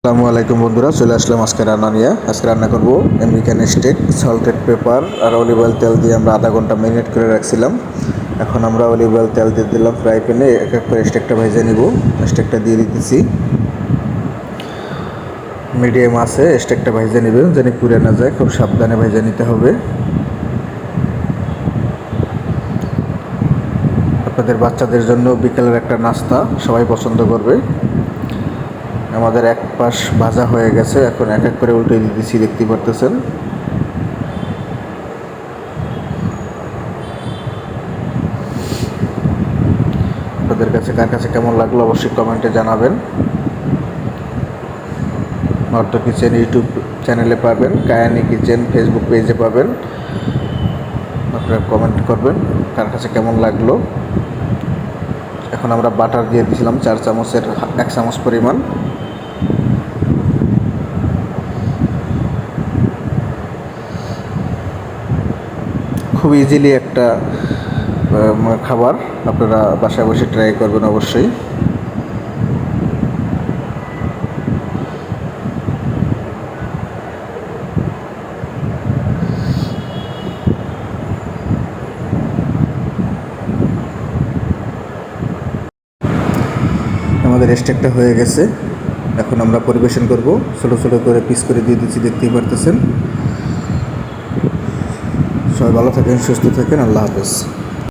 আসসালামু আলাইকুম বন্ধুরা, চলে আসলাম আজকে রান্না নিয়ে। আজকে রান্না করব আমেরিকান স্টেক, সল্টেড পেপার আর অলিভ অয়েল তেল দিয়ে আমরা আধা ঘন্টা ম্যারিনেট করে রাখছিলাম। এখন আমরা অলিভ অয়েল তেল দিয়ে দিলাম ফ্রাই প্যানে, এক এক করে স্টেকটা ভেজে নিব। স্টেকটা দিয়ে দিতেছি, মিডিয়াম আছে স্টেকটা ভেজে নেবেন যেন পুড়ে না যায়, খুব সাবধানে ভেজে নিতে হবে। আপনাদের বাচ্চাদের জন্য বিকেলের একটা নাস্তা সবাই পছন্দ করবে। আমাদের এক পাশ ভাজা হয়ে গেছে, এখন এক এক করে উল্টে দিতেছি, দেখতে পারতেছেন। আপনাদের কাছে কার কাছে কেমন লাগলো অবশ্যই কমেন্টে জানাবেন। নর্থ কিচেন ইউটিউব চ্যানেলে পাবেন, কায়ানি কিচেন ফেসবুক পেজে পাবেন। আপনারা কমেন্ট করবেন কার কাছে কেমন লাগলো। এখন আমরা বাটার দিয়ে দিয়েছিলাম 4 চামচের 1 চামচ পরিমাণ। খুব ইজিলি একটা খাবার, আপনারা বাসায় বসে ট্রাই করবেন অবশ্যই। আমাদের স্টেকটা হয়ে গেছে, এখন আমরা পরিবেশন করব। ছোটো ছোটো করে পিস করে দিয়ে দিচ্ছি, দেখতেই পারতেছেন। সবাই ভালো থাকেন, সুস্থ থাকেন, আল্লাহ হাফেজ।